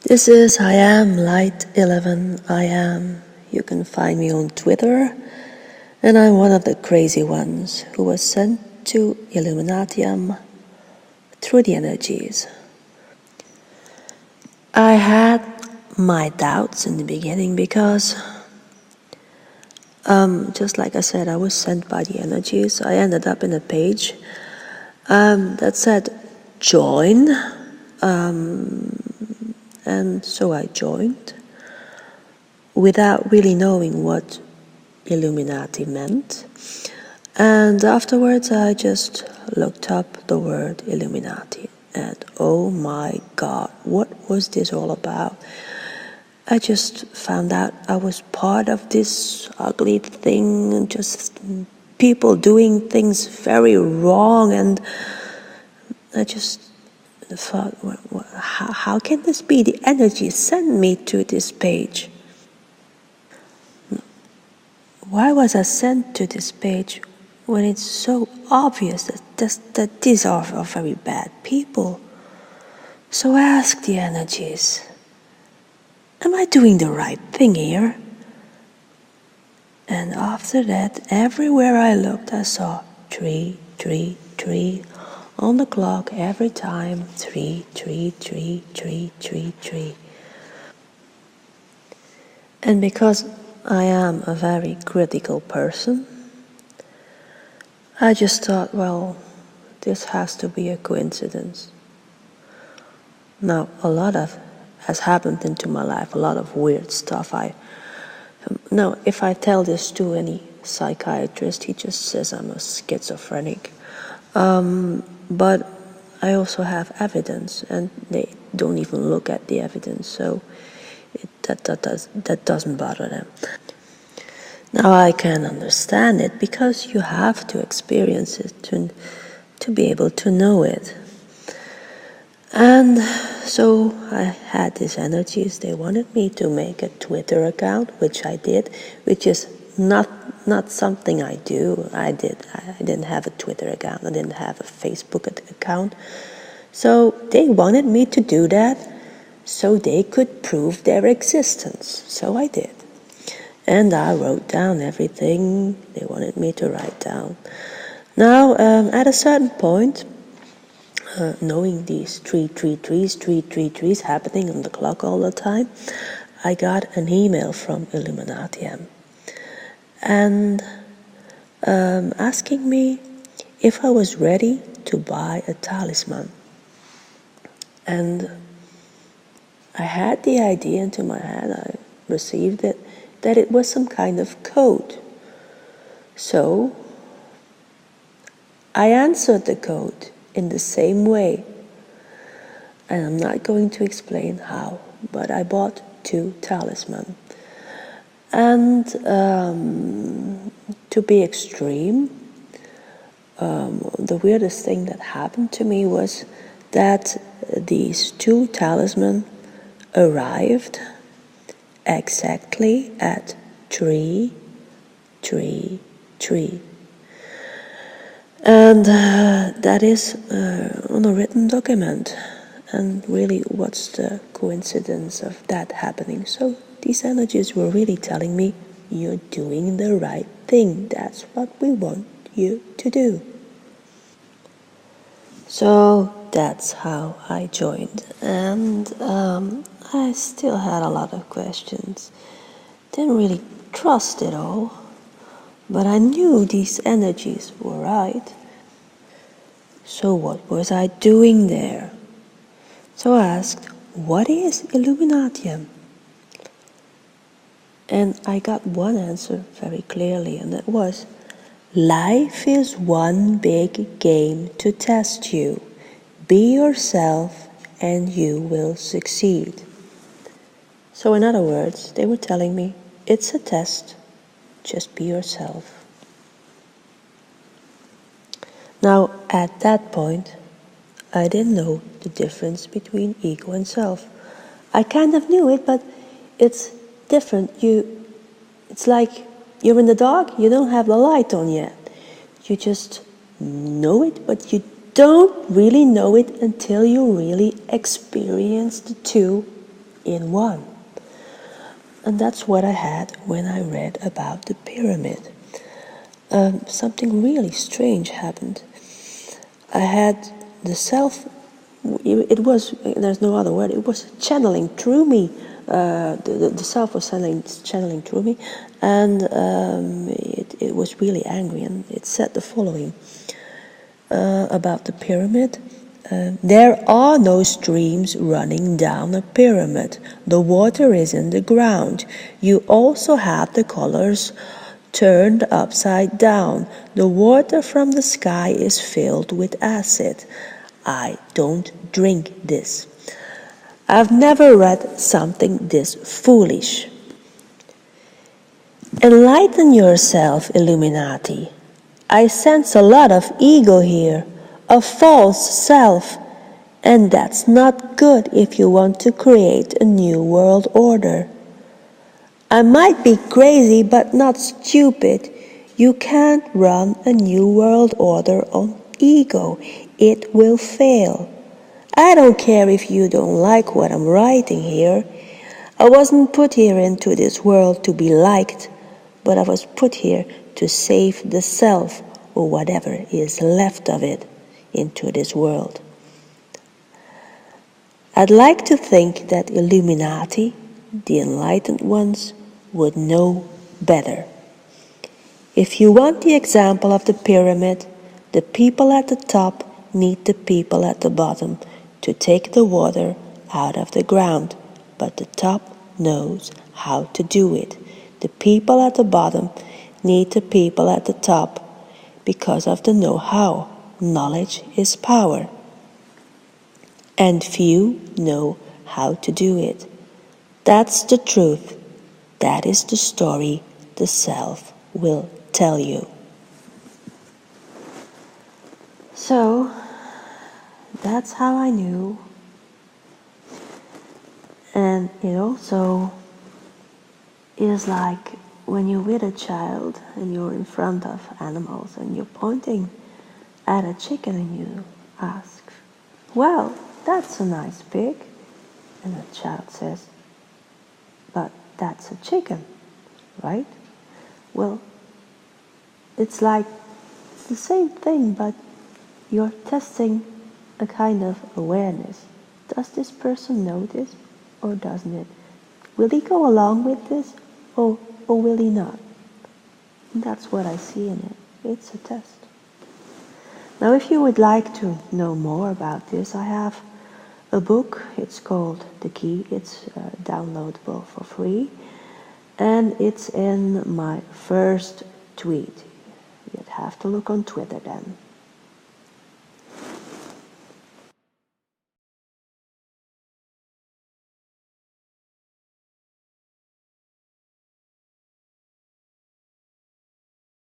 This is IAM Light 11 IAM. You can find me on Twitter, and I'm one of the crazy ones who was sent to Illuminatiam through the energies. I had my doubts in the beginning because, just like I said, I was sent by the energies. I ended up in a page that said join. And so I joined without really knowing what Illuminati meant. And afterwards I just looked up the word Illuminati. And oh my God, what was this all about? I just found out I was part of this ugly thing, just people doing things very wrong, and I just thought, how can this be? The energy sent me to this page. Why was I sent to this page when it's so obvious that these are very bad people? So I asked the energies, am I doing the right thing here? And after that, everywhere I looked, I saw 3, 3, 3. On the clock, every time, 3, 3, 3, 3, 3, 3. And because I am a very critical person, I just thought, well, this has to be a coincidence. Now, a lot has happened into my life, a lot of weird stuff. Now, if I tell this to any psychiatrist, he just says I'm a schizophrenic. But I also have evidence, and they don't even look at the evidence, so that doesn't bother them. Now I can understand it, because you have to experience it to be able to know it. And so I had these energies. They wanted me to make a Twitter account, which I did, which is not something I do. I didn't have a Twitter account. I didn't have a Facebook account. So they wanted me to do that so they could prove their existence. So I did. And I wrote down everything they wanted me to write down. Now, at a certain point, knowing these 3, 3, 3s, 3, 3, 3s happening on the clock all the time, I got an email from Illuminatiam. And asking me if I was ready to buy a talisman. And I had the idea into my head, I received it, that it was some kind of code. So I answered the code in the same way. And I'm not going to explain how, but I bought 2 talismans. And to be extreme, the weirdest thing that happened to me was that these 2 talismans arrived exactly at 3, 3, 3. And that is on a written document. And really, what's the coincidence of that happening? So these energies were really telling me, you're doing the right thing. That's what we want you to do. So that's how I joined. And I still had a lot of questions. Didn't really trust it all. But I knew these energies were right. So what was I doing there? So I asked, what is Illuminatiam? And I got one answer very clearly, and that was, life is one big game to test you. Be yourself and you will succeed. So in other words, they were telling me, it's a test, just be yourself. Now, at that point, I didn't know the difference between ego and self. I kind of knew it, but it's different. It's like you're in the dark, you don't have the light on yet. You just know it, but you don't really know it until you really experience the 2 in one. And that's what I had when I read about the pyramid. Something really strange happened. I had the self, it was, there's no other word, it was channeling through me. The self was channeling through me, and it was really angry, and it said the following about the pyramid. There are no streams running down a pyramid. The water is in the ground. You also have the colors turned upside down. The water from the sky is filled with acid. I don't drink this. I've never read something this foolish. Enlighten yourself, Illuminati. I sense a lot of ego here, a false self, and that's not good if you want to create a new world order. I might be crazy, but not stupid. You can't run a new world order on ego. It will fail. I don't care if you don't like what I'm writing here. I wasn't put here into this world to be liked, but I was put here to save the self, or whatever is left of it, into this world. I'd like to think that Illuminati, the enlightened ones, would know better. If you want the example of the pyramid, the people at the top need the people at the bottom to take the water out of the ground, but the top knows how to do it. The people at the bottom need the people at the top because of the know-how. Knowledge is power. And few know how to do it. That's the truth. That is the story the self will tell you. So, that's how I knew. And it also is like when you're with a child and you're in front of animals and you're pointing at a chicken and you ask, well, that's a nice pig. And the child says, but that's a chicken, right? Well, it's like it's the same thing, but you're testing a kind of awareness. Does this person know this or doesn't it? Will he go along with this or will he not? And that's what I see in it. It's a test. Now, if you would like to know more about this, I have a book. It's called The Key. It's downloadable for free. And it's in my first tweet. You'd have to look on Twitter then.